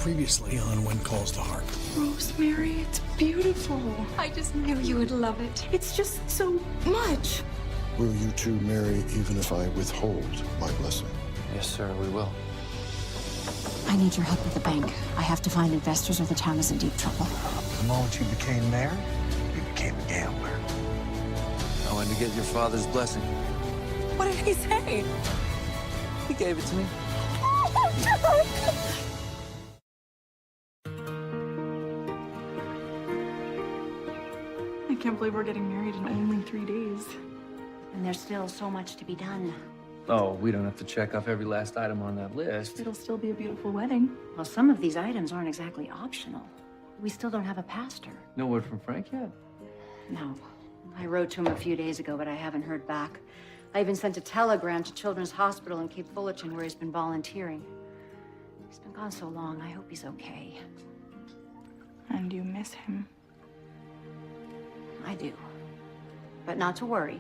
Previously on When Calls to Heart. Rosemary, it's beautiful. I just knew you would love it. It's just so much. Will you two marry even if I withhold my blessing? Yes, sir, we will. I need your help with the bank. I have to find investors or the town is in deep trouble. The moment you became mayor, you became a gambler. I wanted to get your father's blessing. What did he say? He gave it to me. I can't believe we're getting married in only 3 days. And there's still so much to be done. Oh, we don't have to check off every last item on that list. It'll still be a beautiful wedding. Well, some of these items aren't exactly optional. We still don't have a pastor. No word from Frank yet? No. I wrote to him a few days ago, but I haven't heard back. I even sent a telegram to Children's Hospital in Cape Fullerton where he's been volunteering. He's been gone so long. I hope he's okay. And you miss him. I do. But not to worry.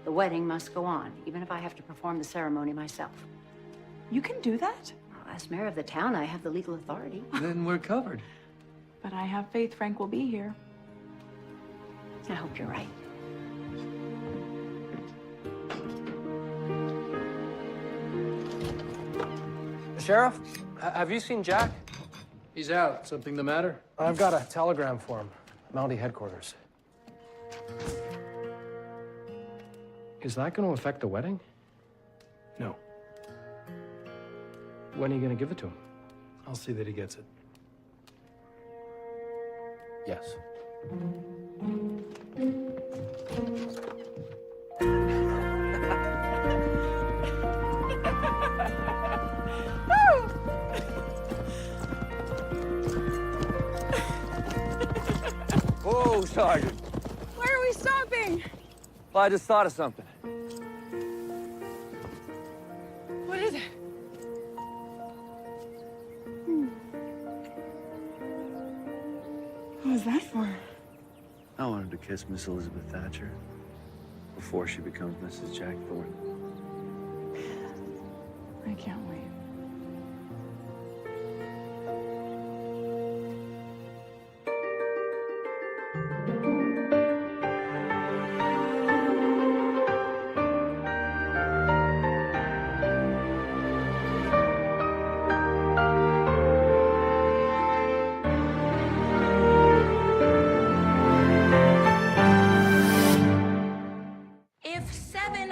The wedding must go on, even if I have to perform the ceremony myself. You can do that? Well, as mayor of the town, I have the legal authority. Then we're covered. But I have faith Frank will be here. I hope you're right. Sheriff, have you seen Jack? He's out. Something the matter? I've got a telegram for him. Mountie headquarters. Is that going to affect the wedding? No. When are you going to give it to him? I'll see that he gets it. Yes. Whoa, Sergeant. Where are we stopping? Well, I just thought of something. What is it? What was that for? I wanted to kiss Miss Elizabeth Thatcher before she becomes Mrs. Jack Thornton. I can't wait.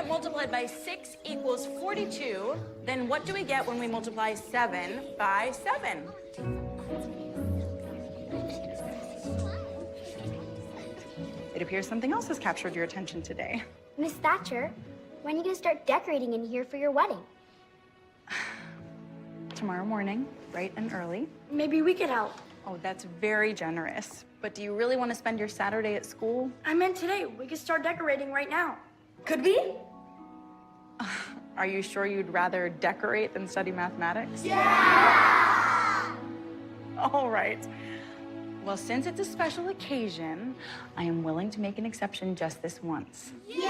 Multiplied by 6 equals 42, then what do we get when we multiply 7 by 7? It appears something else has captured your attention today. Miss Thatcher, when are you going to start decorating in here for your wedding? Tomorrow morning, bright and early. Maybe we could help. Oh, that's very generous. But do you really want to spend your Saturday at school? I meant today. We could start decorating right now. Could we? Are you sure you'd rather decorate than study mathematics? Yeah! All right. Well, since it's a special occasion, I am willing to make an exception just this once. Yay!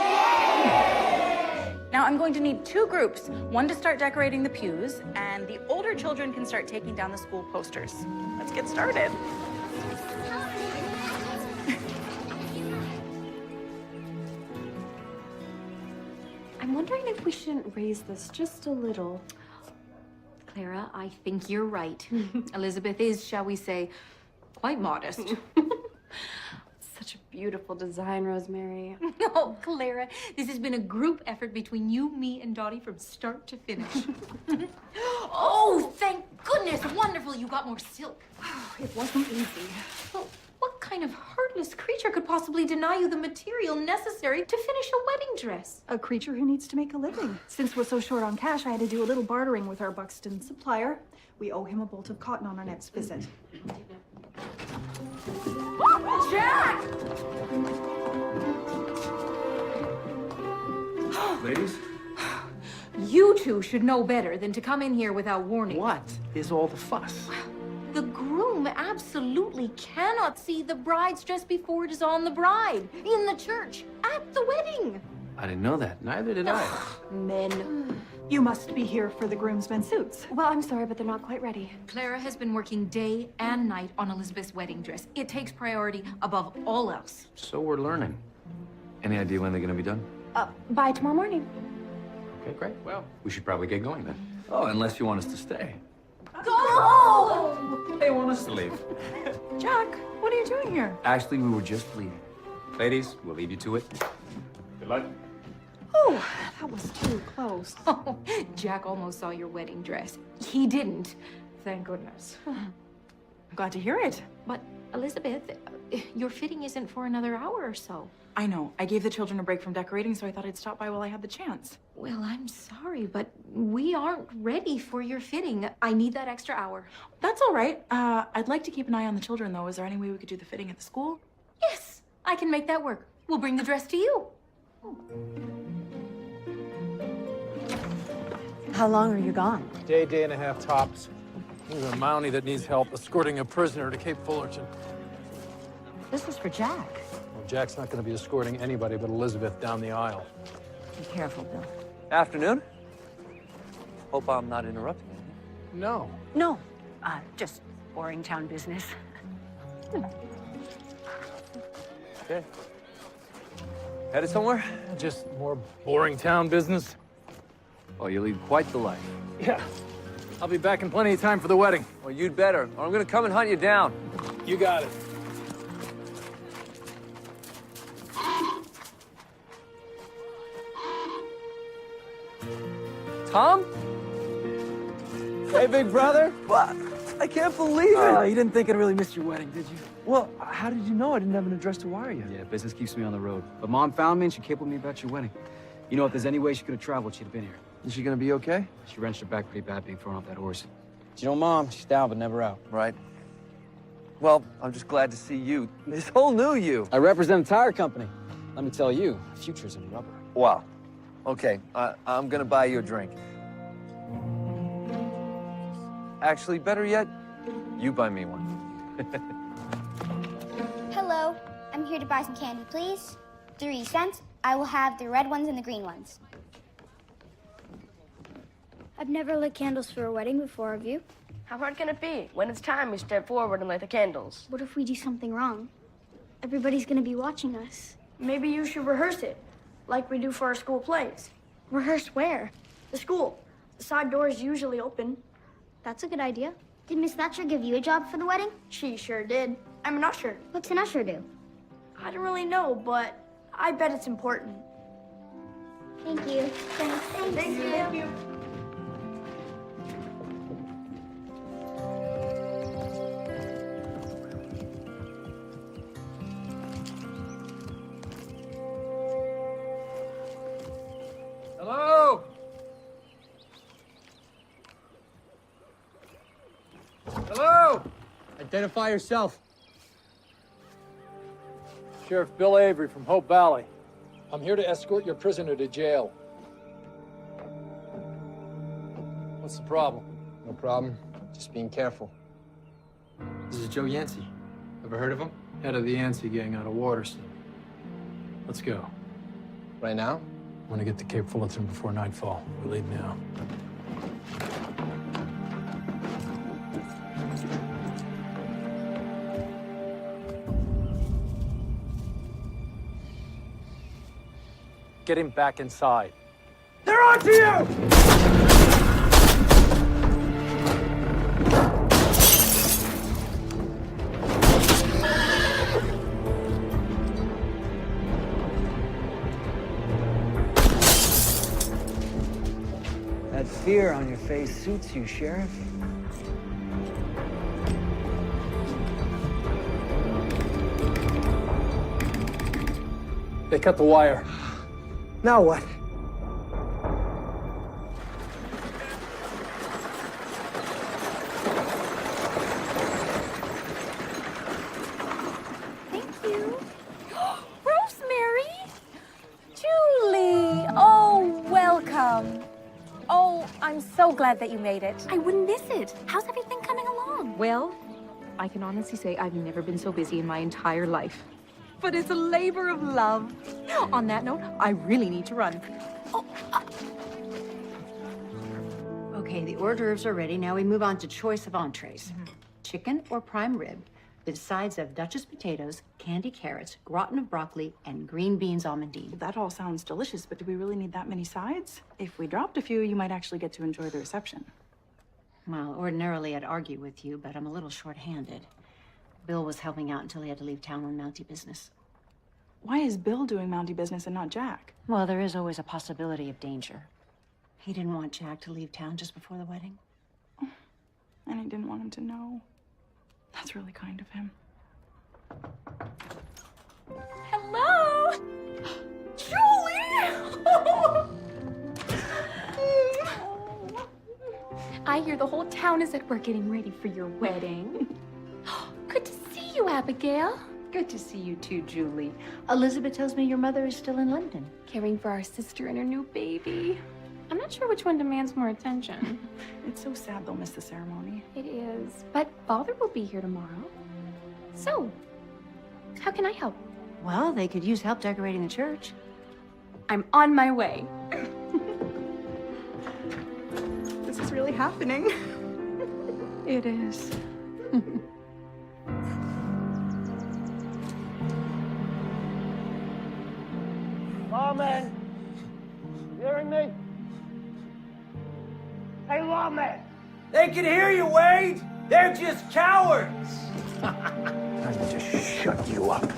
Now, I'm going to need 2 groups, one to start decorating the pews, and the older children can start taking down the school posters. Let's get started. I'm wondering if we shouldn't raise this just a little. Clara, I think you're right. Elizabeth is, shall we say, quite modest. Such a beautiful design, Rosemary. No, Clara, this has been a group effort between you, me, and Dottie from start to finish. Oh, thank goodness! Wonderful, you got more silk. It wasn't easy. Well, what kind of heartless creature could possibly deny you the material necessary to finish a wedding dress? A creature who needs to make a living. Since we're so short on cash, I had to do a little bartering with our Buxton supplier. We owe him a bolt of cotton on our next visit. Jack! Ladies? You two should know better than to come in here without warning. What is all the fuss? The groom absolutely cannot see the bride's dress before it is on the bride, in the church, at the wedding. I didn't know that. Neither did I. Men. You must be here for the groomsmen suits. Well, I'm sorry, but they're not quite ready. Clara has been working day and night on Elizabeth's wedding dress. It takes priority above all else. So we're learning. Any idea when they're gonna be done? By tomorrow morning. Okay, great. Well, we should probably get going then. Oh, unless you want us to stay. Go! They want us to leave. Jack, what are you doing here? Actually, we were just leaving. Ladies, we'll leave you to it. Good luck. Oh, that was too close. Oh, Jack almost saw your wedding dress. He didn't, thank goodness. I'm glad to hear it. But, Elizabeth, your fitting isn't for another hour or so. I know. I gave the children a break from decorating, so I thought I'd stop by while I had the chance. Well, I'm sorry, but we aren't ready for your fitting. I need that extra hour. That's all right. I'd like to keep an eye on the children, though. Is there any way we could do the fitting at the school? Yes, I can make that work. We'll bring the dress to you. How long are you gone? Day and a half tops. There's a Mountie that needs help escorting a prisoner to Cape Fullerton. This is for Jack. Well, Jack's not going to be escorting anybody but Elizabeth down the aisle. Be careful, Bill. Afternoon. Hope I'm not interrupting anything. No. No, just boring town business. Okay. Headed somewhere? Just more boring town business. Oh, you lead quite the life. Yeah. I'll be back in plenty of time for the wedding. Well, you'd better, or I'm gonna come and hunt you down. You got it. Tom? Hey, big brother. What? I can't believe it. You didn't think I'd really missed your wedding, did you? Well, how did you know I didn't have an address to wire you? Yeah, business keeps me on the road. But Mom found me and she cabled me about your wedding. You know, if there's any way she could have traveled, she'd have been here. Is she gonna be okay? She wrenched her back pretty bad being thrown off that horse. You know, Mom, she's down but never out. Right. Well, I'm just glad to see you. This whole new you. I represent a tire company. Let me tell you, the future's in rubber. Wow. Okay, I'm gonna buy you a drink. Actually, better yet, you buy me one. Hello. I'm here to buy some candy, please. 3 cents. I will have the red ones and the green ones. I've never lit candles for a wedding before, have you? How hard can it be? When it's time, we step forward and light the candles. What if we do something wrong? Everybody's gonna be watching us. Maybe you should rehearse it, like we do for our school plays. Rehearse where? The school. The side door is usually open. That's a good idea. Did Miss Thatcher give you a job for the wedding? She sure did. I'm an usher. What's an usher do? I don't really know, but I bet it's important. Thank you. Thanks. Thank you. Hello? Hello? Identify yourself. Sheriff Bill Avery from Hope Valley. I'm here to escort your prisoner to jail. What's the problem? No problem. Just being careful. This is Joe Yancey. Ever heard of him? Head of the Yancey gang out of Waterston. Let's go. Right now? I want to get to Cape Fullerton before nightfall. We leave now. Get him back inside. They're on to you! That fear on your face suits you, Sheriff. They cut the wire. Now what? Thank you. Rosemary! Julie! Oh, welcome. Oh, I'm so glad that you made it. I wouldn't miss it. How's everything coming along? Well, I can honestly say I've never been so busy in my entire life. But it's a labor of love. On that note, I really need to run. Okay, the hors d'oeuvres are ready. Now we move on to choice of entrees. Chicken or prime rib with sides of Duchess potatoes, candy carrots, gratin of broccoli, and green beans almondine. That all sounds delicious, but do we really need that many sides? If we dropped a few, you might actually get to enjoy the reception. Well, ordinarily I'd argue with you, but I'm a little short-handed. Bill was helping out until he had to leave town on Mountie business. Why is Bill doing Mountie business and not Jack? Well, there is always a possibility of danger. He didn't want Jack to leave town just before the wedding. And he didn't want him to know. That's really kind of him. Hello! Julie! I hear the whole town is at work getting ready for your wedding. Good to see you, Abigail. Good to see you too, Julie. Elizabeth tells me your mother is still in London. Caring for our sister and her new baby. I'm not sure which one demands more attention. It's so sad they'll miss the ceremony. It is, but Father will be here tomorrow. So, how can I help? Well, they could use help decorating the church. I'm on my way. This is really happening. It is. Lawman! You hearing me? Hey, lawman! They can hear you, Wade! They're just cowards! I'm gonna just shut you up.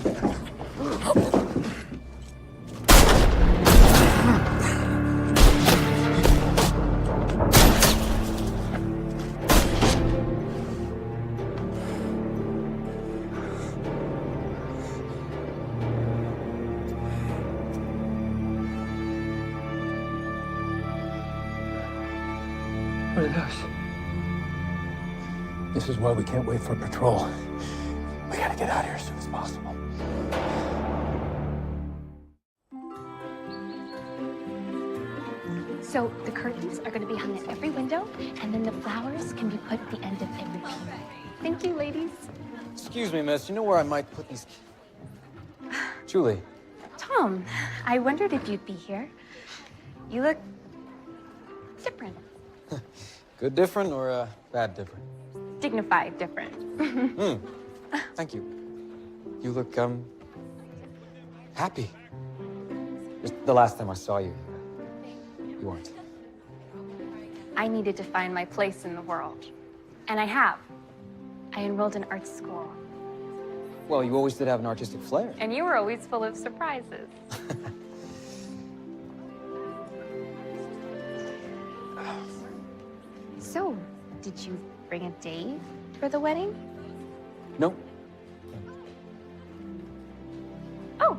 What are those? This is why we can't wait for patrol. We gotta get out of here as soon as possible. So the curtains are going to be hung at every window, and then the flowers can be put at the end of every pew. Thank you, ladies. Excuse me, miss. You know where I might put these... Julie. Tom, I wondered if you'd be here. You look different. Good different or bad different? Dignified different. Thank you. You look, happy. Just the last time I saw you, you weren't. I needed to find my place in the world. And I have. I enrolled in art school. Well, you always did have an artistic flair. And you were always full of surprises. So, did you bring a date for the wedding? No. Oh.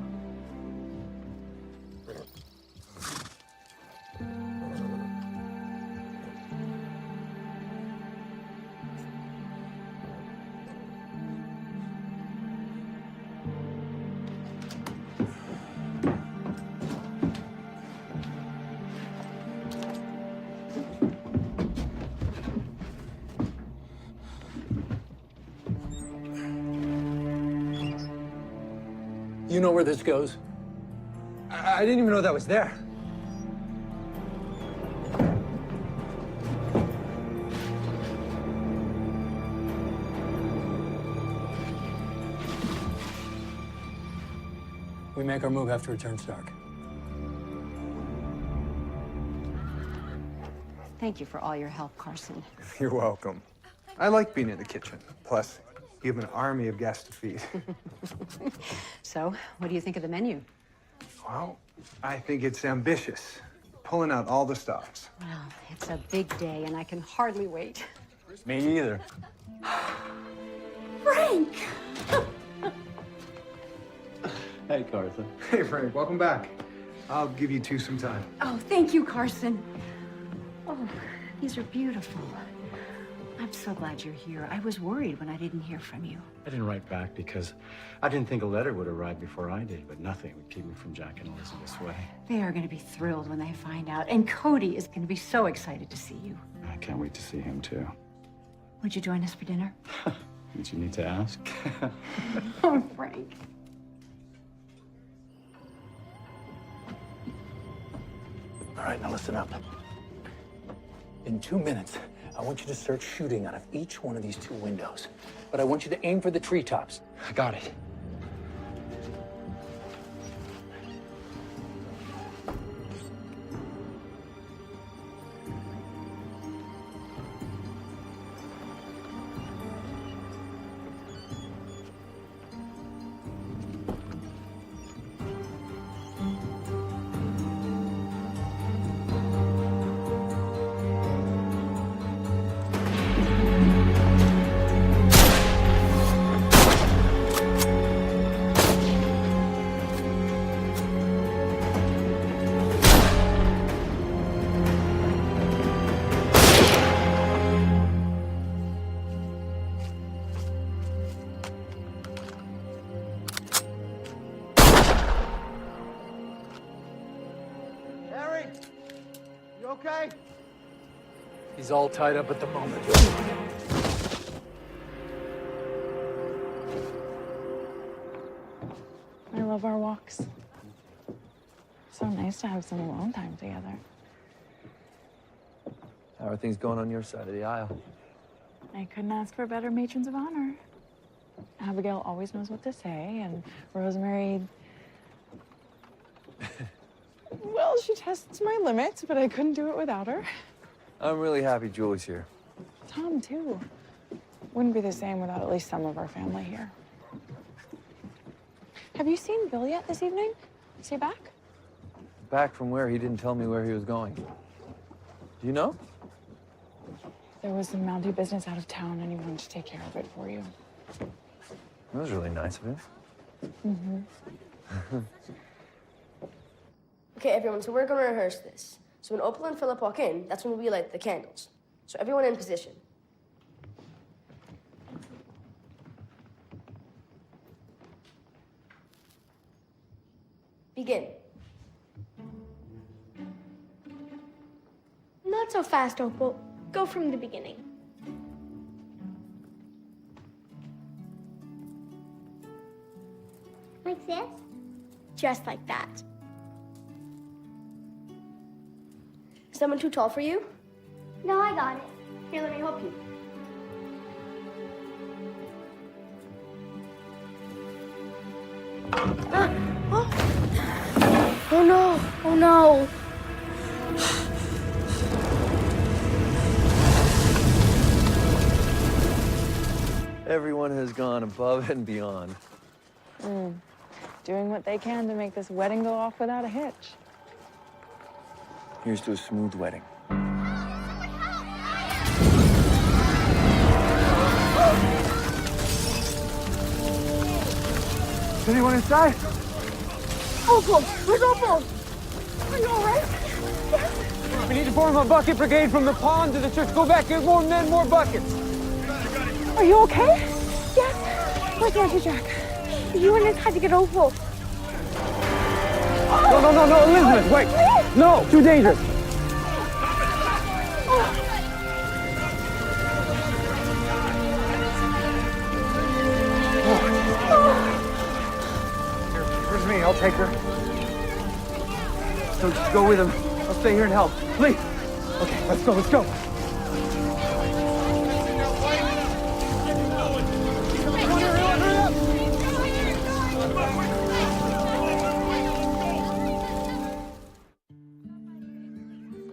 You know where this goes? I didn't even know that was there. We make our move after it turns dark. Thank you for all your help, Carson. You're welcome. I like being in the kitchen. Plus, you have an army of guests to feed. So, what do you think of the menu? Well, I think it's ambitious. Pulling out all the stops. Well, it's a big day, and I can hardly wait. Me either. Frank! Hey, Carson. Hey, Frank, welcome back. I'll give you two some time. Oh, thank you, Carson. Oh, these are beautiful. I'm so glad you're here. I was worried when I didn't hear from you. I didn't write back because I didn't think a letter would arrive before I did, but nothing would keep me from Jack and Elizabeth's wedding. They are going to be thrilled when they find out, and Cody is going to be so excited to see you. I can't wait to see him, too. Would you join us for dinner? Did you need to ask? Oh, Frank. All right, now listen up. In 2 minutes, I want you to start shooting out of each one of these 2 windows. But I want you to aim for the treetops. I got it. Harry, you okay? He's all tied up at the moment. I love our walks. So nice to have some alone time together. How are things going on your side of the aisle? I couldn't ask for better matrons of honor. Abigail always knows what to say, and Rosemary... well, she tests my limits, but I couldn't do it without her. I'm really happy Julie's here. Tom, too. Wouldn't be the same without at least some of our family here. Have you seen Bill yet this evening? Is he back? Back from where? He didn't tell me where he was going. Do you know? There was some Mountie business out of town, and he wanted to take care of it for you. That was really nice of him. Mm-hmm. Okay, everyone, so we're gonna rehearse this. So when Opal and Philip walk in, that's when we light the candles. So everyone in position. Begin. Not so fast, Opal. Go from the beginning. Like this? Just like that. Is someone too tall for you? No, I got it. Here, let me help you. Oh no! Oh no! Everyone has gone above and beyond. Doing what they can to make this wedding go off without a hitch. Here's to a smooth wedding. Is anyone inside? Opal! Where's Opal? Are you all right? We need to form a bucket brigade from the pond to the church. Go back, get more men, more buckets. Are you okay? Yes. Where's Auntie Jack? You and us had to get Opal. No, Elizabeth, wait. No, too dangerous. Here's me. I'll take her. So just go with him. I'll stay here and help. Please. Okay, let's go, let's go.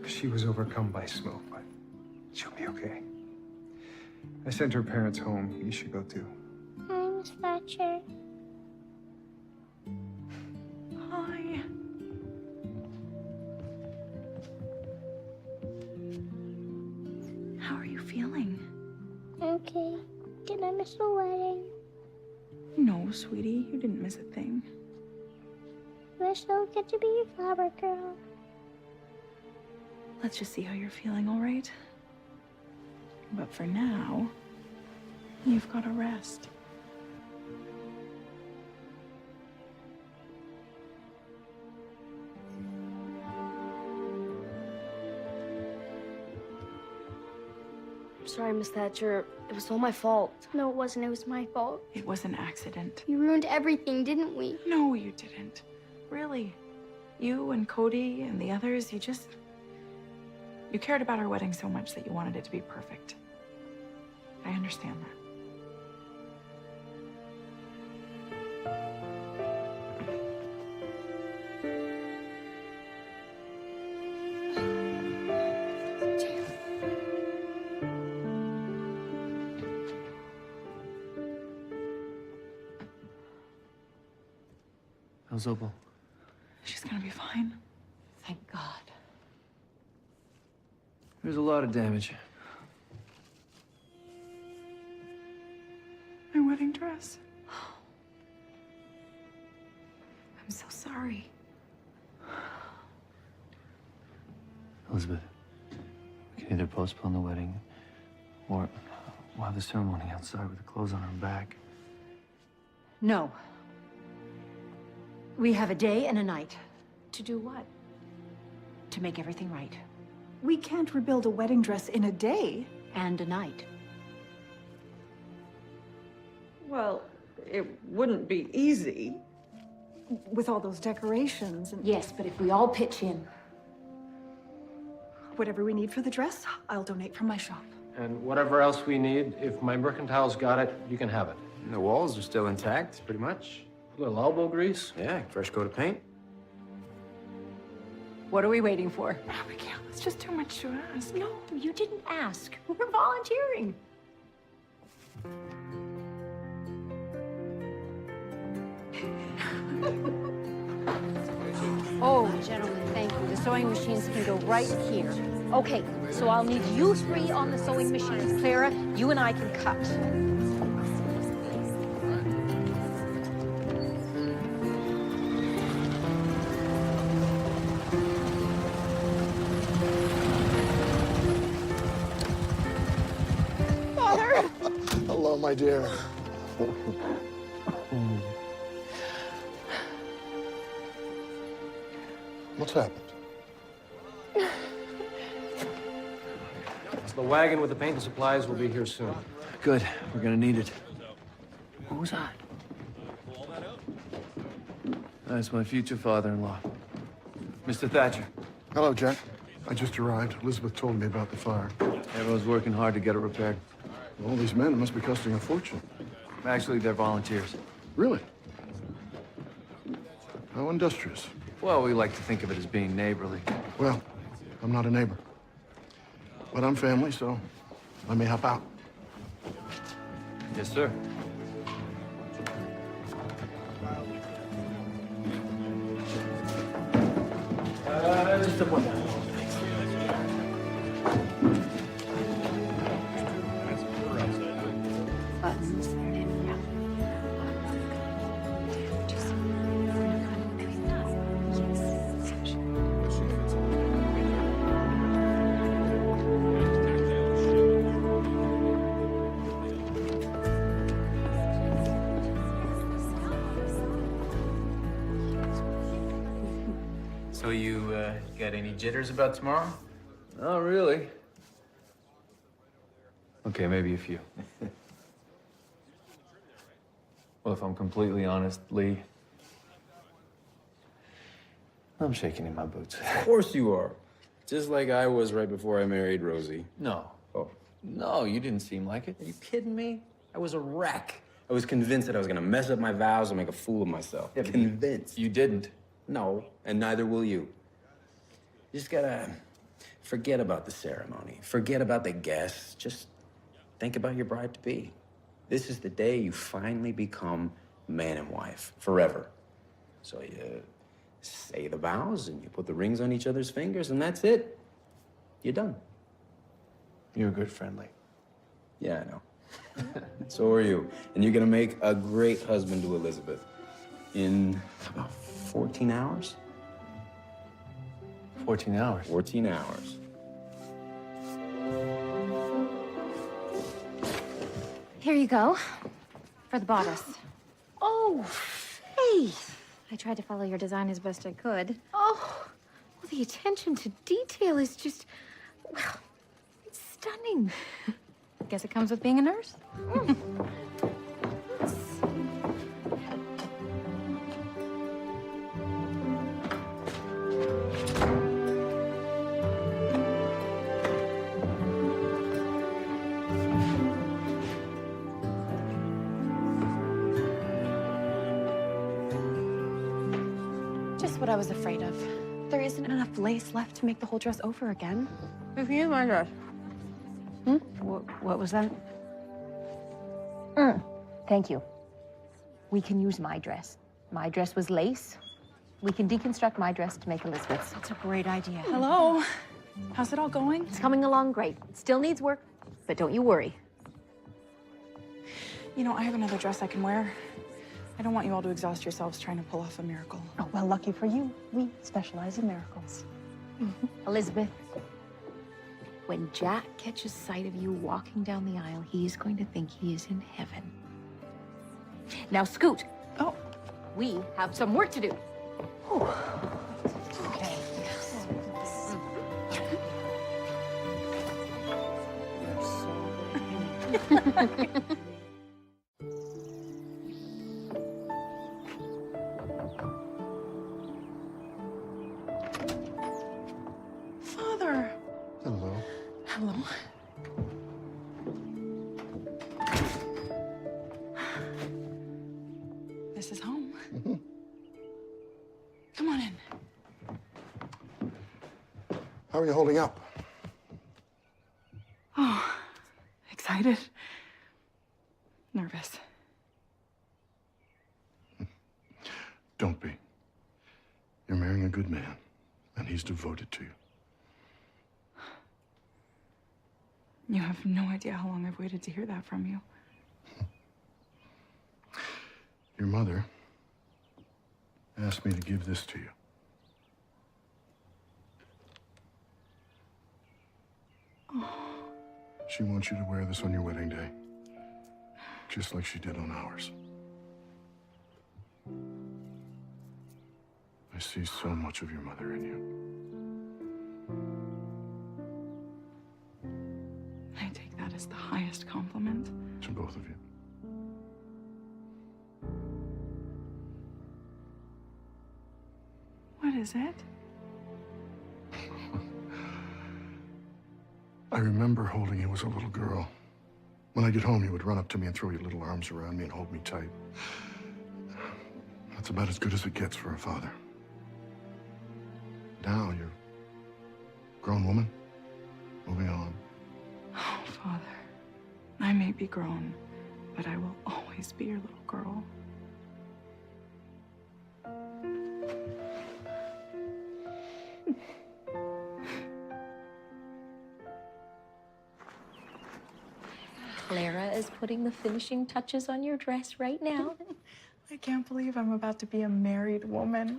She was overcome by smoke, but she'll be okay. I sent her parents home. You should go too. Hi, Miss Thatcher. Hi. How are you feeling? Okay. Did I miss the wedding? No, sweetie, you didn't miss a thing. Do I still get to be your flower girl? Let's just see how you're feeling, all right? But for now, you've got to rest. I'm sorry, Miss Thatcher. It was all my fault. No, it wasn't. It was my fault. It was an accident. We ruined everything, didn't we? No, you didn't. Really. You and Cody and the others, You cared about our wedding so much that you wanted it to be perfect. I understand that. How's Opal? She's gonna be fine. Thank God. There's a lot of damage. My wedding dress. I'm so sorry. Elizabeth, we can either postpone the wedding or we'll have the ceremony outside with the clothes on her back. No. We have a day and a night. To do what? To make everything right. We can't rebuild a wedding dress in a day. And a night. Well, it wouldn't be easy. With all those decorations and... Yes, but if we all pitch in. Whatever we need for the dress, I'll donate from my shop. And whatever else we need, if my mercantile's got it, you can have it. And the walls are still intact, pretty much. A little elbow grease. Yeah, fresh coat of paint. What are we waiting for? Abigail, it's just too much to ask. No, you didn't ask. We're volunteering. Oh, gentlemen, thank you. The sewing machines can go right here. Okay, so I'll need you three on the sewing machines. Clara, you and I can cut. Father! Hello, my dear. What's happened? The wagon with the paint and supplies will be here soon. Good. We're gonna need it. What was that? That's my future father-in-law, Mr. Thatcher. Hello, Jack. I just arrived. Elizabeth told me about the fire. Everyone's working hard to get it repaired. All these men must be costing a fortune. Actually, they're volunteers. Really? How industrious. Well, we like to think of it as being neighborly. Well, I'm not a neighbor. But I'm family, so let me help out. Yes, sir. Just a moment. Buttons. Yeah. So you, got any jitters about tomorrow? Not really. Okay, maybe a few. Well, if I'm completely honest, Lee, I'm shaking in my boots. Of course you are. Just like I was right before I married Rosie. No. Oh. No, you didn't seem like it. Are you kidding me? I was a wreck. I was convinced that I was gonna mess up my vows and make a fool of myself. Yeah, Convinced. You didn't. No, and neither will you. You just gotta forget about the ceremony. Forget about the guests. Just think about your bride-to-be. This is the day you finally become man and wife, forever. So you say the vows and you put the rings on each other's fingers and that's it. You're done. You're a good friend, Lee. Yeah, I know. So are you. And you're gonna make a great husband to Elizabeth in about 14 hours? 14 hours? 14 hours. Here you go. For the bodice. Oh, Faith! I tried to follow your design as best I could. Oh, well, the attention to detail is just, well, it's stunning. Guess it comes with being a nurse. what I was afraid of. There isn't enough lace left to make the whole dress over again. If you my dress. What was that? Thank you. We can use my dress. My dress was lace. We can deconstruct my dress to make Elizabeth's. That's a great idea. Hello. How's it all going? It's coming along great. It still needs work, but don't you worry. You know, I have another dress I can wear. I don't want you all to exhaust yourselves trying to pull off a miracle. Oh, well, lucky for you. We specialize in miracles. Elizabeth, when Jack catches sight of you walking down the aisle, he's going to think he is in heaven. Now, scoot. Oh. We have some work to do. Okay. Father. Hello. Hello. This is home. Come on in. How are you holding up? Oh, excited. Nervous. Don't be. You're marrying a good man, and he's devoted to you. You have no idea how long I've waited to hear that from you. Your mother asked me to give this to you. Oh. She wants you to wear this on your wedding day, just like she did on ours. I see so much of your mother in you. I take that as the highest compliment. To both of you. What is it? I remember holding you as a little girl. When I get home, you would run up to me and throw your little arms around me and hold me tight. That's about as good as it gets for a father. Now you're a grown woman, moving on. Oh, Father, I may be grown, but I will always be your little girl. Clara is putting the finishing touches on your dress right now. I can't believe I'm about to be a married woman.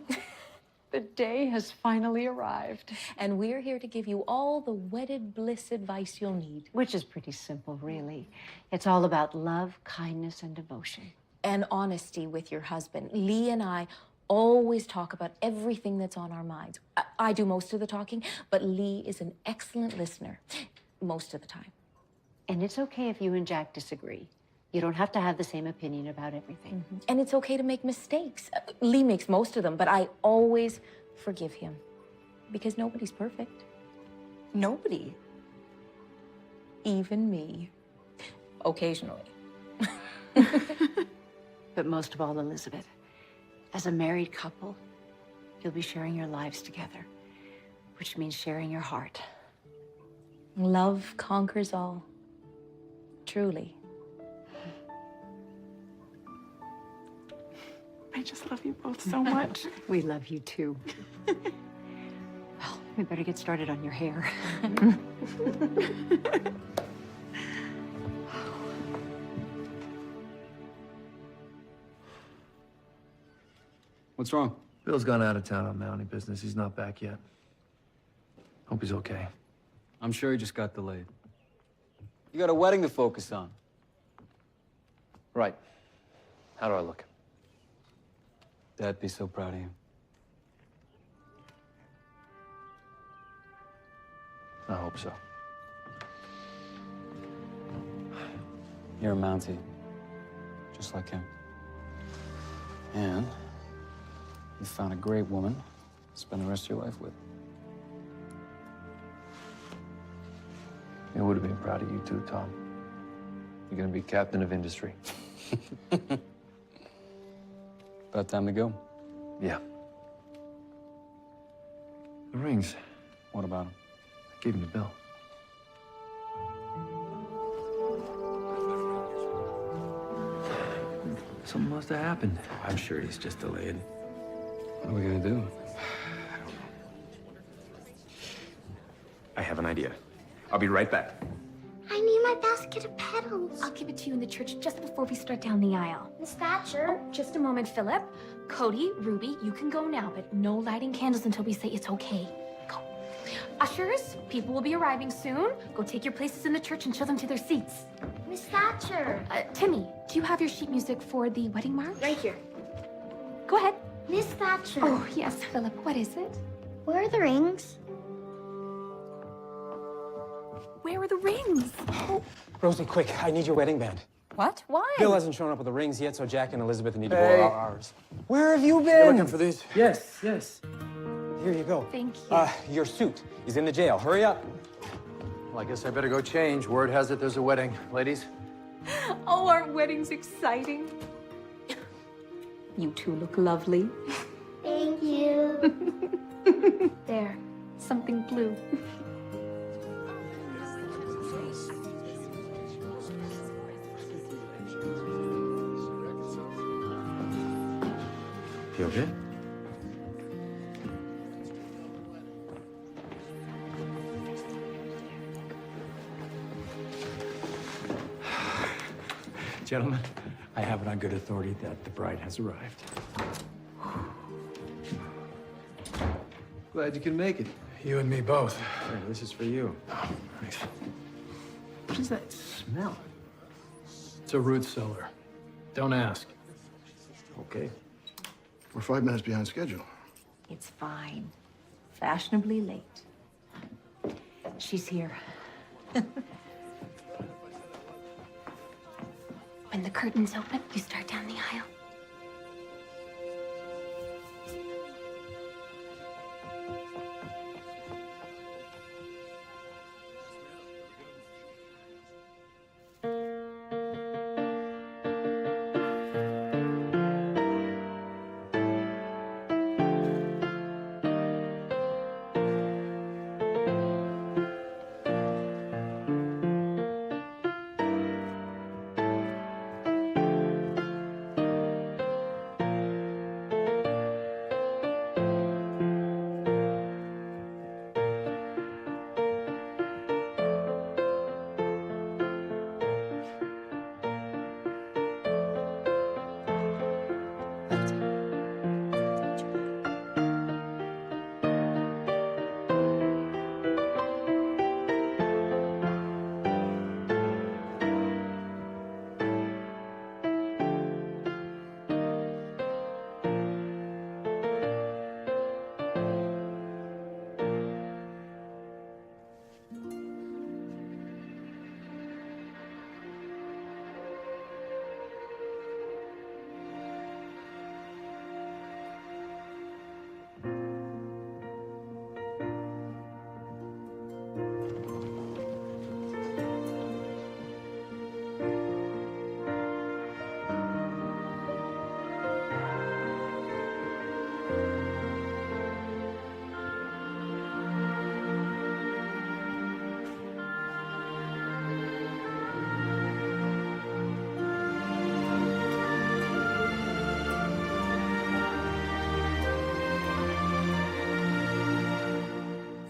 The day has finally arrived. And we're here to give you all the wedded bliss advice you'll need. Which is pretty simple, really. It's all about love, kindness, and devotion. And honesty with your husband. Lee and I always talk about everything that's on our minds. I do most of the talking, but Lee is an excellent listener most of the time. And it's okay if you and Jack disagree. You don't have to have the same opinion about everything. And it's okay to make mistakes. Lee makes most of them, but I always forgive him. Because nobody's perfect. Nobody. Even me. Occasionally. But most of all, Elizabeth, as a married couple, you'll be sharing your lives together, which means sharing your heart. Love conquers all. Truly. I just love you both so much. We love you too. Well, we better get started on your hair. What's wrong? Bill's gone out of town on mounting business. He's not back yet. Hope he's okay. I'm sure he just got delayed. You got a wedding to focus on. Right. How do I look? Dad'd be so proud of you. I hope so. You're a Mountie, just like him. And you found a great woman to spend the rest of your life with. I would have been proud of you too, Tom. You're gonna be captain of industry. About time to go. Yeah. rings. What about him? I gave him the bill. Something must have happened. I'm sure he's just delayed. What are we gonna do? I have an idea. I'll be right back. I need my basket of petals. I'll give it to you in the church just before we start down the aisle. Miss Thatcher. Oh, just a moment, Philip. Cody, Ruby, you can go now, but no lighting candles until we say it's okay. Go. Ushers, people will be arriving soon. Go take your places in the church and show them to their seats. Miss Thatcher. Timmy, do you have your sheet music for the wedding march? Right here. Go ahead. Miss Thatcher. Oh, yes, Philip. What is it? Where are the rings? Where are the rings? Oh. Rosie, quick, I need your wedding band. What? Why? Bill hasn't shown up with the rings yet, so Jack and Elizabeth need to Hey. borrow ours. Where have you You been? looking for these? Yes, yes. Here you go. Thank you. Your suit is in the jail. Hurry up. Well, I guess I better go change. Word has it there's a wedding. Ladies? Oh, our wedding's exciting. You two look lovely. Thank you. There, something blue. You okay? Gentlemen, I have it on good authority that the bride has arrived. Glad you can make it. You and me both. Here, this is for you. Oh, nice. What does that smell? It's a root cellar. Don't ask. Okay. We're 5 minutes behind schedule. It's fine. Fashionably late. She's here. When the curtains open, you start down the aisle.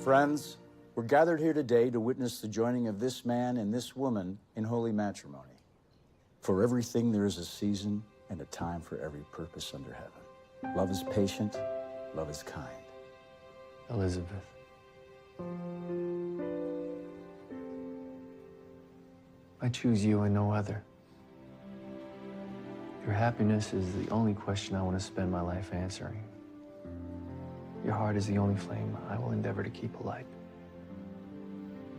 Friends, we're gathered here today to witness the joining of this man and this woman in holy matrimony. For everything there is a season and a time for every purpose under heaven. Love is patient, love is kind. Elizabeth. I choose you and no other. Your happiness is the only question I want to spend my life answering. Your heart is the only flame I will endeavor to keep alight.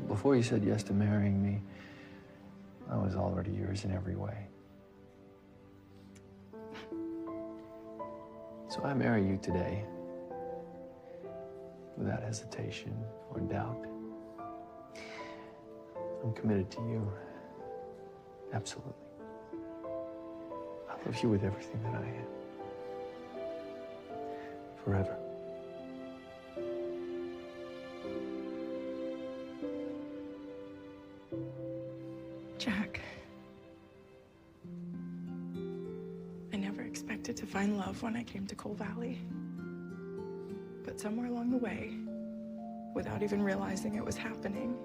Before you said yes to marrying me, I was already yours in every way. So I marry you today, without hesitation or doubt. I'm committed to you, absolutely. I love you with everything that I am. Forever. expected to find love when I came to Coal Valley. But somewhere along the way, without even realizing it was happening,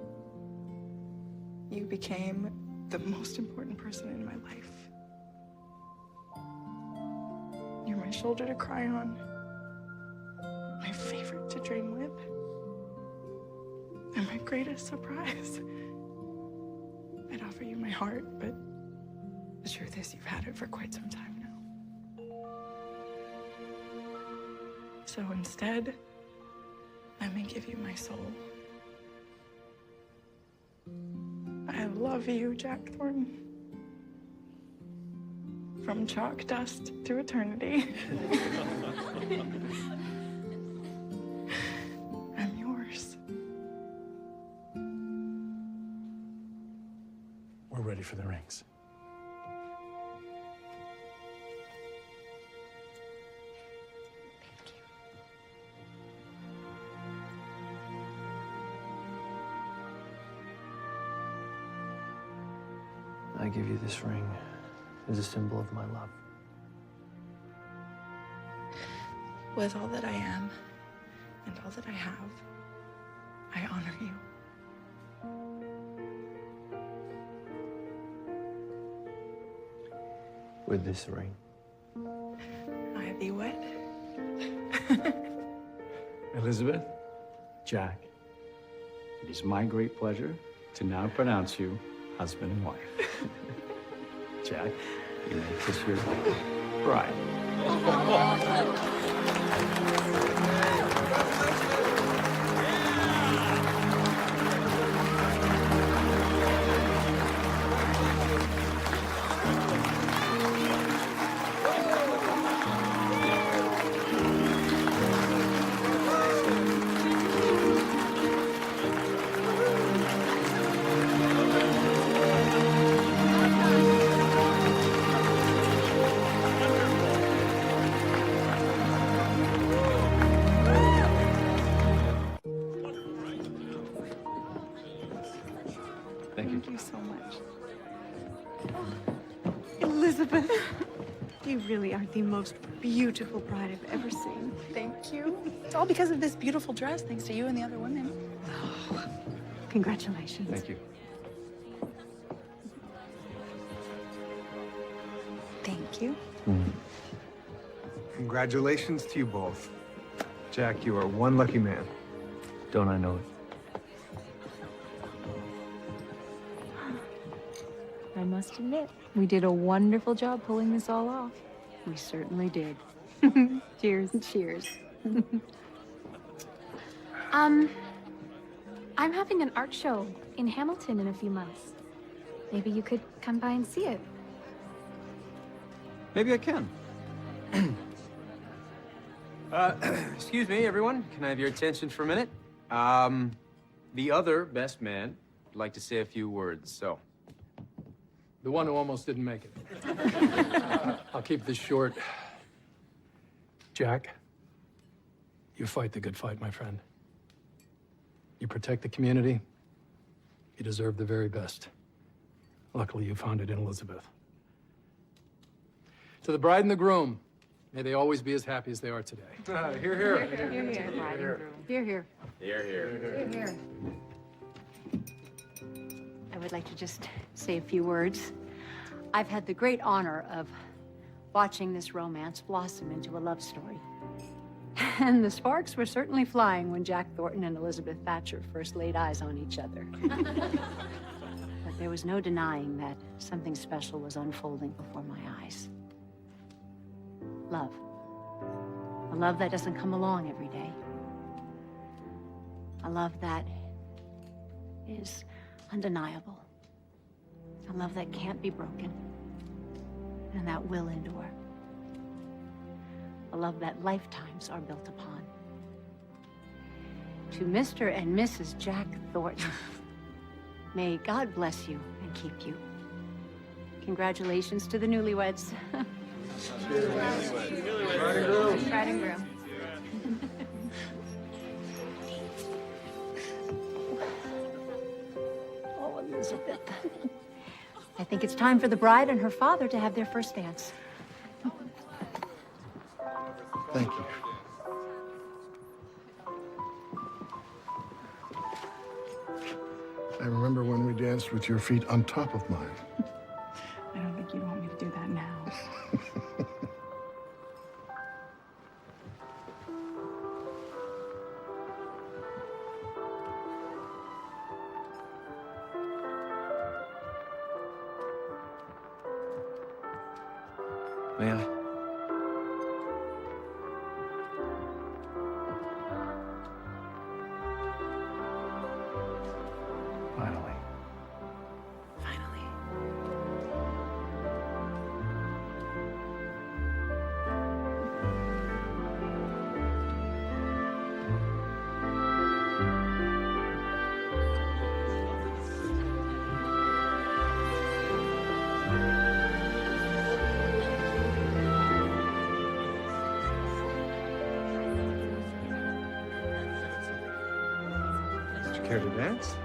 you became the most important person in my life. You're my shoulder to cry on, my favorite to dream with, and my greatest surprise. I'd offer you my heart, but the truth is you've had it for quite some time now. So instead, let me give you my soul. I love you, Jack Thornton. From chalk dust to eternity. I'm yours. We're ready for the rings. I give you this ring as a symbol of my love. With all that I am and all that I have, I honor you. With this ring, I thee wed. Elizabeth, Jack, it is my great pleasure to now pronounce you husband and wife. Jack, you may kiss your bride. Thank you so much. Elizabeth, you really are the most beautiful bride I've ever seen. Thank you. It's all because of this beautiful dress, thanks to you and the other women. Oh, congratulations. Thank you. Thank you. Congratulations to you both. Jack, you are one lucky man. Don't I know it? I must admit, we did a wonderful job pulling this all off. We certainly did. Cheers. Cheers. I'm having an art show in Hamilton in a few months. Maybe you could come by and see it. Maybe I can. Excuse me, everyone. Can I have your attention for a minute? The other best man would like to say a few words, so. The one who almost didn't make it. I'll keep this short. Jack, you fight the good fight, my friend. You protect the community. You deserve the very best. Luckily, you found it in Elizabeth. To the bride and the groom, may they always be as happy as they are today. Hear, hear. Here, here. Here, here. Here, here. Here, here. I would like to just say a few words. I've had the great honor of watching this romance blossom into a love story. And the sparks were certainly flying when Jack Thornton and Elizabeth Thatcher first laid eyes on each other. But there was no denying that something special was unfolding before my eyes. Love. A love that doesn't come along every day. A love that is undeniable. A love that can't be broken, and that will endure. A love that lifetimes are built upon. To Mr. and Mrs. Jack Thornton, may God bless you and keep you. Congratulations to the newlyweds. Bride and groom. Oh, Elizabeth. I think it's time for the bride and her father to have their first dance. Thank you. I remember when we danced with your feet on top of mine. I don't think you'd want me to do that now. May I? Finally. Would you care to dance?